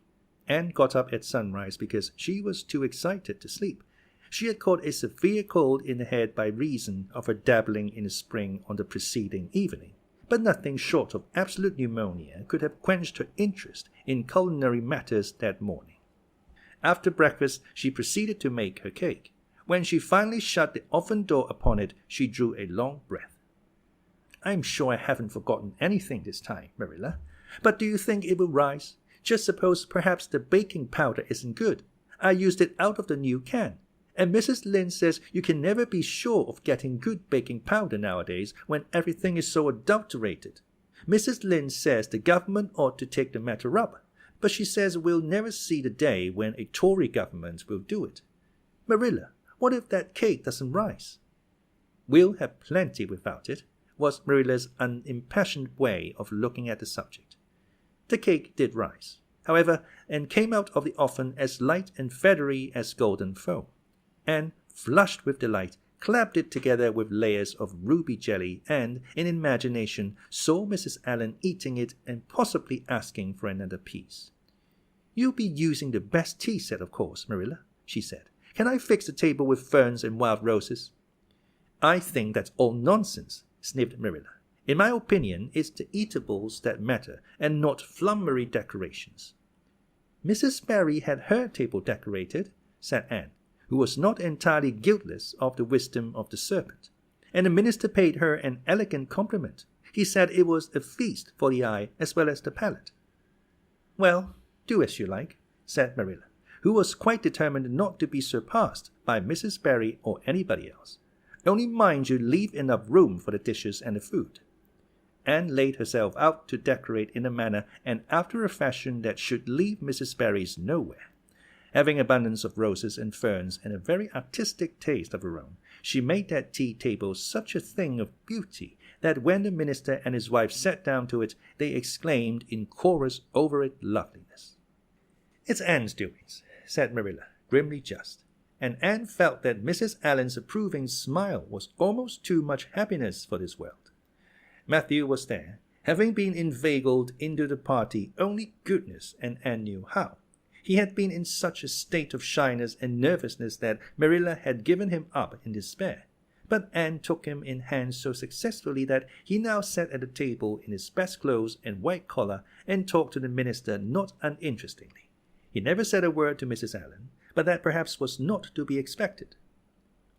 Anne got up at sunrise because she was too excited to sleep. She had caught a severe cold in the head by reason of her dabbling in the spring on the preceding evening, but nothing short of absolute pneumonia could have quenched her interest in culinary matters that morning. After breakfast, she proceeded to make her cake. When she finally shut the oven door upon it, she drew a long breath. "I'm sure I haven't forgotten anything this time, Marilla. But do you think it will rise? Just suppose perhaps the baking powder isn't good. I used it out of the new can. And Mrs. Lynde says you can never be sure of getting good baking powder nowadays when everything is so adulterated. Mrs. Lynde says the government ought to take the matter up, but she says we'll never see the day when a Tory government will do it. Marilla, what if that cake doesn't rise?" "We'll have plenty without it," was Marilla's unimpassioned way of looking at the subject. The cake did rise, however, and came out of the oven as light and feathery as golden foam. Anne, flushed with delight, clapped it together with layers of ruby jelly and, in imagination, saw Mrs. Allan eating it and possibly asking for another piece. "You'll be using the best tea set, of course, Marilla," she said. "Can I fix the table with ferns and wild roses?" "I think that's all nonsense," sniffed Marilla. "In my opinion, it's the eatables that matter, and not flummery decorations." "Mrs. Barry had her table decorated," said Anne, who was not entirely guiltless of the wisdom of the serpent, "and the minister paid her an elegant compliment. He said it was a feast for the eye as well as the palate." "Well, do as you like," said Marilla, who was quite determined not to be surpassed by Mrs. Barry or anybody else. "Only mind you leave enough room for the dishes and the food." Anne laid herself out to decorate in a manner and after a fashion that should leave Mrs. Barry's nowhere. Having abundance of roses and ferns and a very artistic taste of her own, she made that tea table such a thing of beauty that when the minister and his wife sat down to it, they exclaimed in chorus over its loveliness. "It's Anne's doings," said Marilla, grimly just, and Anne felt that Mrs. Allan's approving smile was almost too much happiness for this world. Matthew was there, having been inveigled into the party only goodness and Anne knew how. He had been in such a state of shyness and nervousness that Marilla had given him up in despair, but Anne took him in hand so successfully that he now sat at the table in his best clothes and white collar and talked to the minister not uninterestingly. He never said a word to Mrs. Allan, but that perhaps was not to be expected.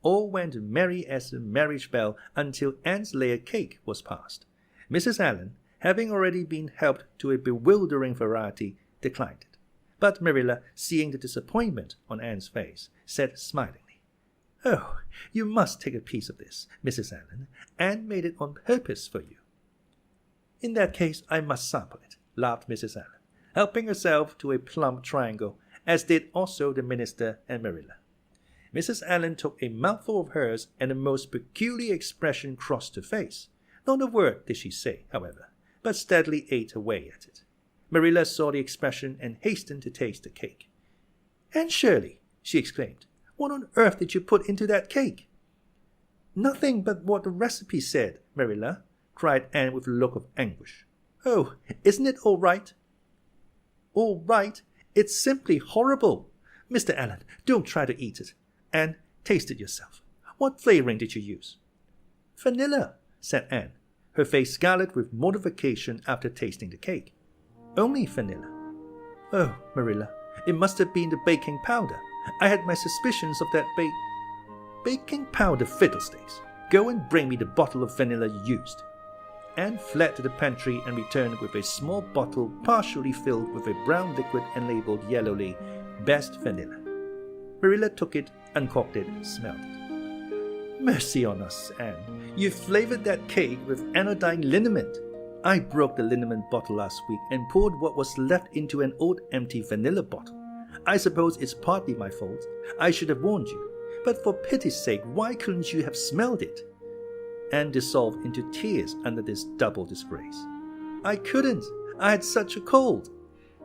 All went merry as a marriage bell until Anne's layer cake was passed. Mrs. Allan, having already been helped to a bewildering variety, declined it. But Marilla, seeing the disappointment on Anne's face, said smilingly, "Oh, you must take a piece of this, Mrs. Allan. Anne made it on purpose for you." "In that case, I must sample it," laughed Mrs. Allan, helping herself to a plump triangle, as did also the minister and Marilla. Mrs. Allan took a mouthful of hers, and a most peculiar expression crossed her face. Not a word did she say, however, but steadily ate away at it. Marilla saw the expression and hastened to taste the cake. "Anne Shirley," she exclaimed, "what on earth did you put into that cake?" "Nothing but what the recipe said, Marilla," cried Anne with a look of anguish. "Oh, isn't it all right?" "All right? It's simply horrible. Mr. Allan, don't try to eat it. Anne, taste it yourself. What flavoring did you use?" "Vanilla," said Anne, her face scarlet with mortification after tasting the cake. "Only vanilla." "Oh, Marilla, it must have been the baking powder. I had my suspicions of that baking powder fiddlesticks. Go and bring me the bottle of vanilla you used." Anne fled to the pantry and returned with a small bottle partially filled with a brown liquid and labeled yellowly, "Best Vanilla." Marilla took it, uncorked it, smelled it. Mercy on us, Anne. You flavored that cake with anodyne liniment. I broke the liniment bottle last week and poured what was left into an old empty vanilla bottle. I suppose it's partly my fault. I should have warned you. But for pity's sake, why couldn't you have smelled it? Anne dissolved into tears under this double disgrace. I couldn't. I had such a cold.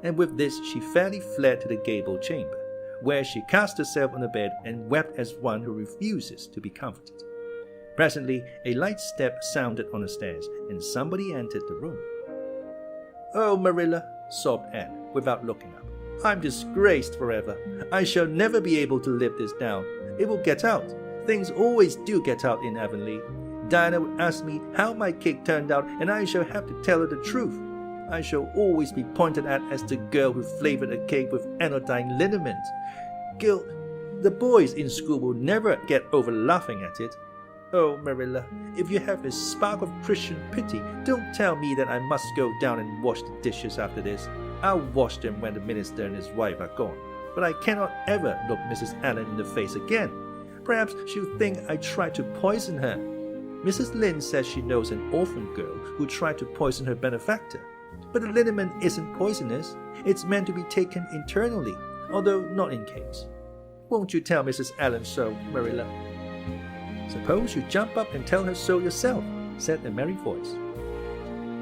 And with this she fairly fled to the gable chamber, where she cast herself on the bed and wept as one who refuses to be comforted. Presently, a light step sounded on the stairs, and somebody entered the room. "Oh, Marilla," sobbed Anne, without looking up. "I'm disgraced forever. I shall never be able to live this down. It will get out. Things always do get out in Avonlea. Diana would ask me how my cake turned out, and I shall have to tell her the truth. I shall always be pointed at as the girl who flavored a cake with anodyne liniment. The boys in school will never get over laughing at it. Oh, Marilla, if you have a spark of Christian pity, don't tell me that I must go down and wash the dishes after this. I'll wash them when the minister and his wife are gone, but I cannot ever look Mrs. Allan in the face again. Perhaps she'll think I tried to poison her. Mrs. Lynde says she knows an orphan girl who tried to poison her benefactor. But the liniment isn't poisonous. It's meant to be taken internally, although not in cakes. Won't you tell Mrs. Allan so, Marilla?" "Suppose you jump up and tell her so yourself," said a merry voice.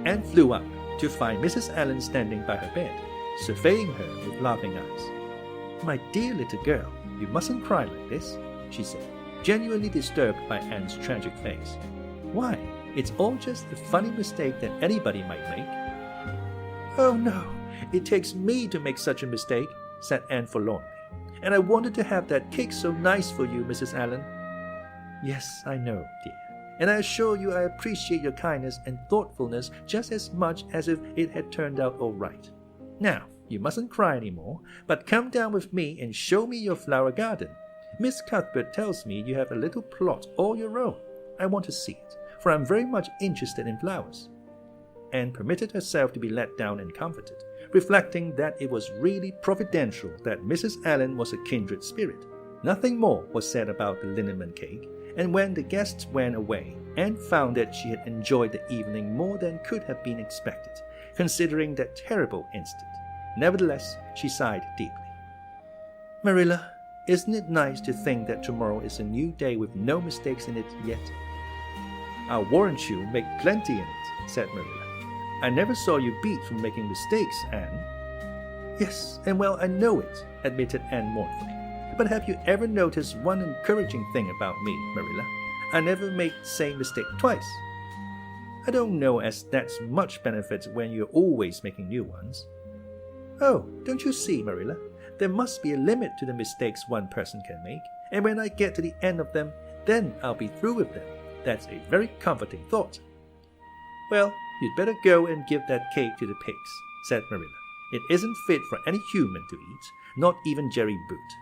Anne flew up to find Mrs. Allan standing by her bed, surveying her with laughing eyes. "My dear little girl, you mustn't cry like this," she said, genuinely disturbed by Anne's tragic face. "Why, it's all just a funny mistake that anybody might make." "Oh no, it takes me to make such a mistake," said Anne forlornly. "And I wanted to have that cake so nice for you, Mrs. Allan." "Yes, I know, dear, and I assure you I appreciate your kindness and thoughtfulness just as much as if it had turned out all right. Now, you mustn't cry any more, but come down with me and show me your flower garden. Miss Cuthbert tells me you have a little plot all your own. I want to see it, for I'm very much interested in flowers." Anne permitted herself to be let down and comforted, reflecting that it was really providential that Mrs. Allan was a kindred spirit. Nothing more was said about the liniment cake, and when the guests went away, Anne found that she had enjoyed the evening more than could have been expected, considering that terrible incident. Nevertheless, she sighed deeply. "Marilla, isn't it nice to think that tomorrow is a new day with no mistakes in it yet?" "I'll warrant you make plenty in it," said Marilla. "I never saw you beat from making mistakes, Anne." "Yes, and well, I know it," admitted Anne mournfully. "But have you ever noticed one encouraging thing about me, Marilla? I never make the same mistake twice." "I don't know as that's much benefit when you're always making new ones." "Oh, don't you see, Marilla? There must be a limit to the mistakes one person can make, and when I get to the end of them, then I'll be through with them. That's a very comforting thought." "Well, you'd better go and give that cake to the pigs," said Marilla. "It isn't fit for any human to eat, not even Jerry Boot."